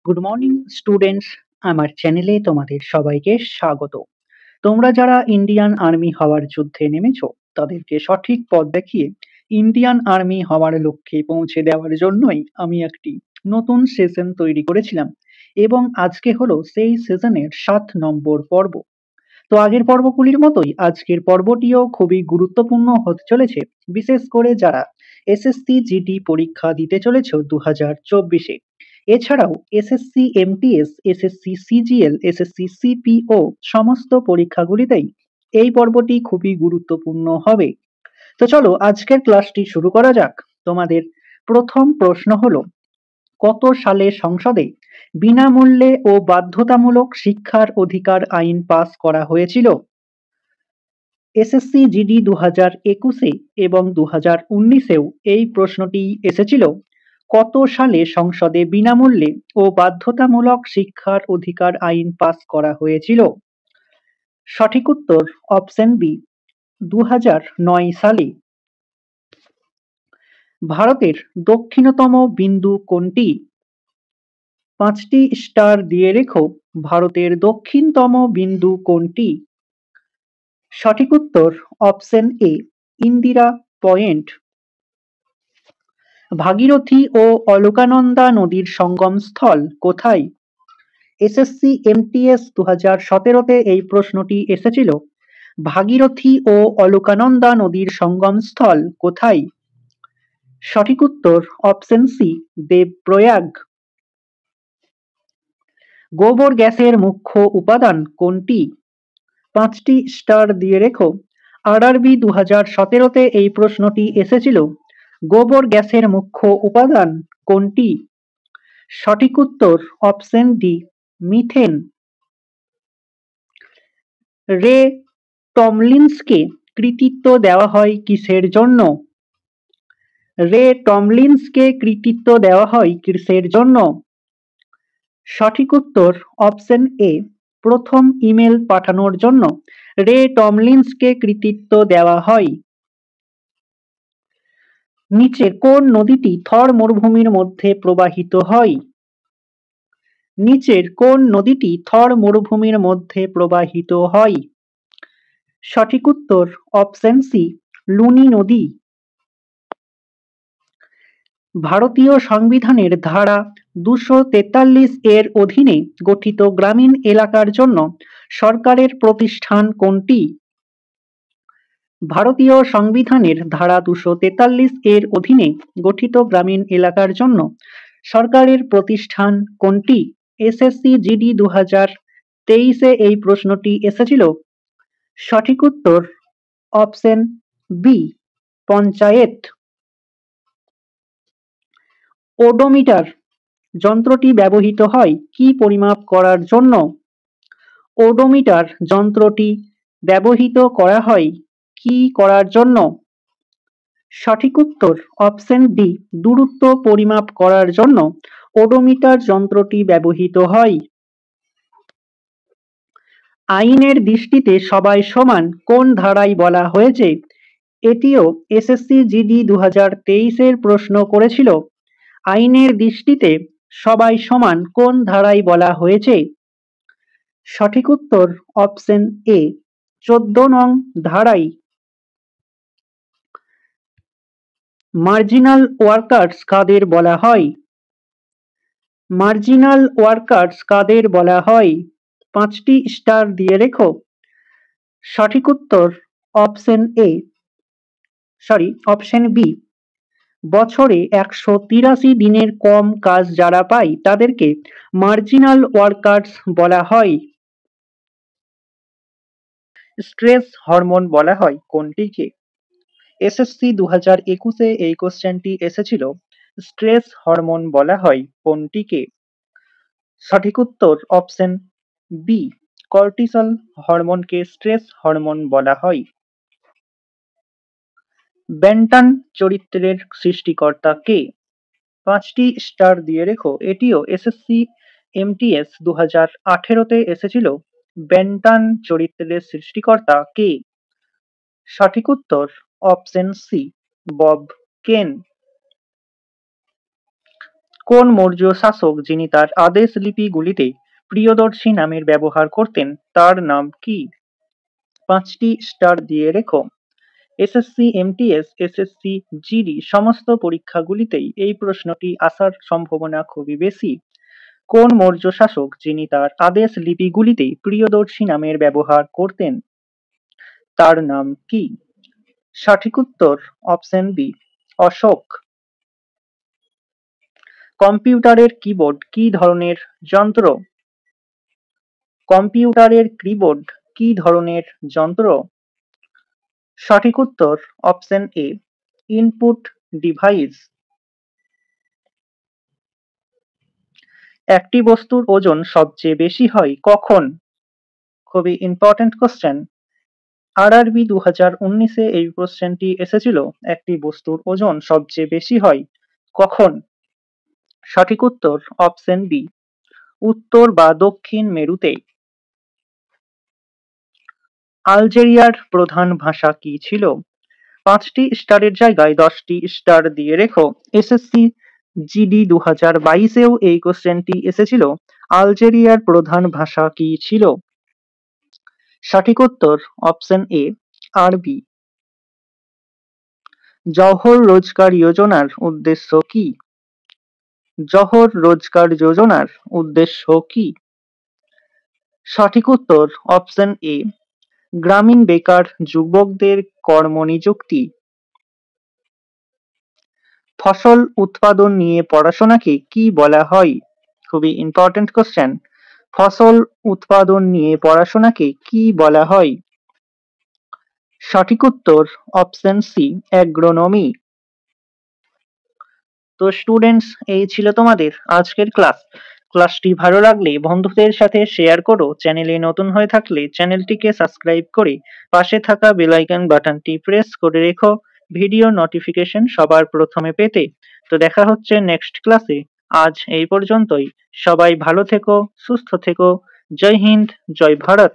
Good morning students, আমার চ্যানেলে তোমাদের সবাইকে স্বাগত। তোমরা যারা ইন্ডিয়ান আর্মি হওয়ার যুদ্ধে নেমেছো তাদেরকে সঠিক পথ দেখিয়ে ইন্ডিয়ান আর্মি হওয়ার লক্ষ্যে পৌঁছে দেওয়ার জন্যই আমি একটি নতুন সেশন তৈরি করেছিলাম এবং আজকে হলো সেই সেশনের 7 নম্বর পর্ব। তো আগের পর্বগুলির মতোই আজকের পর্বটিও খুবই গুরুত্বপূর্ণ হতে চলেছে, বিশেষ করে যারা এসএসসি জিডি পরীক্ষা দিতে চলেছ 2024-এ। এছাড়াও SSC MTS, SSC CGL, SSC CPO সমস্ত পরীক্ষাগুলিতেই এই পর্বটি খুবই গুরুত্বপূর্ণ হবে। তো চলো আজকের ক্লাসটি শুরু করা যাক। তোমাদের প্রথম প্রশ্ন হলো, কত সালে সংসদে বিনামূল্যে ও বাধ্যতামূলক শিক্ষার অধিকার আইন পাস করা হয়েছিল? এসএসসি জিডি 2021-এ এবং 2019-এও এই প্রশ্নটি এসেছিল। কত সালে সংসদে বিনামূল্যে ও বাধ্যতামূলক শিক্ষার অধিকার আইন পাস করা হয়েছিল? সঠিক উত্তর অপশন বি, 2009 সালে। ভারতের দক্ষিণতম বিন্দু কোনটি? 5টি স্টার দিয়ে রেখো, ভারতের দক্ষিণতম বিন্দু কোনটি? সঠিক উত্তর option A, Indira point. Bhagirathi ও অলকানন্দা নদীর সঙ্গম স্থল কোথায়? এসএসসি এমটিএস 2017-তে এই প্রশ্নটি এসেছিল। ভাগীরথী ও অলকানন্দা নদীর সঙ্গম স্থল কোথায়? সঠিক উত্তর অপশন সি, দেবপ্রয়াগ। গোবর গ্যাসের মুখ্য উপাদান কোনটি? 5টি স্টার দিয়ে রেখো, আরআরবি 2017-তে এই প্রশ্নটি এসেছিল। গোবর গ্যাসের মুখ্য উপাদান কোনটি? সঠিক উত্তর অপশন ডি, মিথেন। রে টমলিন্সকে কৃতিত্ব দেওয়া হয় কিসের জন্য? রে টমলিন্সকে কৃতিত্ব দেওয়া হয় কিসের জন্য? সঠিক উত্তর অপশন এ, প্রথম ইমেল পাঠানোর জন্য রে টমলিন্সকে কৃতিত্ব দেওয়া হয়। নিচে কোন নদীটি থর মরুভূমির মধ্যে প্রবাহিত হয়? নিচের কোন নদীটি থর মরুভূমির মধ্যে প্রবাহিত হয়? সঠিক উত্তর অপশন সি, লুনি নদী। ভারতীয় সংবিধানের ধারা 243 এর অধীনে গঠিত গ্রামীণ এলাকার জন্য সরকারের প্রতিষ্ঠান কোনটি? ভারতীয় সংবিধানের ধারা 243 এর অধীনে গঠিত গ্রামীণ এলাকার জন্য সরকারের প্রতিষ্ঠান কোনটি? এসএসসি জিডি 2023-এ এই প্রশ্নটি এসেছিল। সঠিক উত্তর অপশন বি, পঞ্চায়েত। ওডোমিটার যন্ত্রটি ব্যবহৃত হয় কি পরিমাপ করার জন্য? ওডোমিটার যন্ত্রটি ব্যবহৃত করা হয় কি করার জন্য? সঠিক উত্তর অপশন ডি, দূরত্ব পরিমাপ করার জন্য ওডোমিটার যন্ত্রটি ব্যবহৃত হয়। আইনের দৃষ্টিতে সবাই সমান কোন ধারায় বলা হয়েছে? এটিও এসএসসি জিডি 2023-এর প্রশ্ন করেছিল। আইনের দৃষ্টিতে সবাই সমান কোন ধারায় বলা হয়েছে? সঠিক উত্তর অপশন এ, 14 নং ধারায়। মার্জিনাল ওয়ার্কার্স কাদের বলা হয়? মার্জিনাল ওয়ার্কার্স কাদের বলা হয়? 5টি স্টার দিয়ে রেখো। সঠিক উত্তর অপশন এ, অপশন বি, বছরে 183 দিনের কম কাজ যারা পায় তাদেরকে মার্জিনাল ওয়ার্কার্স বলা হয়। স্ট্রেস হরমোন বলা হয় কোনটিকে? এসএসসি 2021-এ এই কোশ্চেনটি এসেছিল। স্ট্রেস হরমোন বলা হয় কোনটিকে? সঠিক উত্তর অপশন বি, কর্টিসল হরমোনকে স্ট্রেস হরমোন বলা হয়। বেন্টন চরিত্রের সৃষ্টিকর্তা কে? 5টি স্টার দিয়ে রেখো, এটিও এসএসসি এমটিএস 2018-তে এসেছিল। বেন্টন চরিত্রের সৃষ্টিকর্তা কে? সঠিক উত্তর অপশন সি, বব কেন। কোন মৌর্য শাসক যিনি তার আদেশ লিপিগুলিতে প্রিয়দর্শী নামের ব্যবহার করতেন তার নাম কি? 5টি স্টার দিয়ে রেখো। এসএসসি, এমটিএস, এসএসসি, জিডি সমস্ত পরীক্ষাগুলিতেই এই প্রশ্নটি আসার সম্ভাবনা খুবই বেশি। কোন মৌর্য শাসক যিনি তার আদেশ লিপিগুলিতে প্রিয়দর্শী নামের ব্যবহার করতেন তার নাম কি? সঠিক উত্তর অপশন বি, অশোক। কম্পিউটারের কিবোর্ড কি ধরনের যন্ত্র? কম্পিউটারের কিবোর্ড কি ধরনের যন্ত্র? সঠিক উত্তর অপশন এ, ইনপুট ডিভাইস। একটি বস্তুর ওজন সবচেয়ে বেশি হয় কখন? খুবই ইম্পর্টেন্ট কোশ্চেন। আরআরবি 2019-এ এই কোশ্চেনটি এসেছিল। একটি বস্তুর ওজন সবচেয়ে বেশি হয় কখন? সঠিক উত্তর অপশন বি, উত্তর বা দক্ষিণ মেরুতে। আলজেরিয়ার প্রধান ভাষা কি ছিল? 5টি স্টারের জায়গায় 10টি স্টার দিয়ে রেখো। এসএসসি জিডি 2022-এও এই কোশ্চেনটি এসেছিল। আলজেরিয়ার প্রধান ভাষা কি ছিল? সঠিক উত্তর অপশন এ, আরবি। জওহর রোজগার যোজনার উদ্দেশ্য কি? জওহর রোজগার যোজনার উদ্দেশ্য কি? সঠিক উত্তর অপশন এ, গ্রামীণ বেকার যুবকদের কর্মনিযুক্তি। ফসল উৎপাদন নিয়ে পড়াশোনাকে কি বলা হয়? খুবই ইম্পর্টেন্ট কোশ্চেন। ফসল উৎপাদন নিয়ে পড়াশোনাকে কি বলা হয়? সঠিক উত্তর অপশন সি, অ্যাগ্রোনমি। তো স্টুডেন্টস, এই ছিল তোমাদের আজকের ক্লাস। ক্লাসটি ভালো লাগলে বন্ধুদের সাথে শেয়ার করো। চ্যানেলে নতুন হয়ে থাকলে চ্যানেলটিকে সাবস্ক্রাইব করে পাশে থাকা বেল আইকন বাটনটি প্রেস করে রেখো ভিডিও নোটিফিকেশন সবার প্রথমে পেতে। তো দেখা হচ্ছে নেক্সট ক্লাসে। আজ এই পর্যন্তই। সবাই ভালো থেকো, সুস্থ থেকো। জয় হিন্দ, জয় ভারত।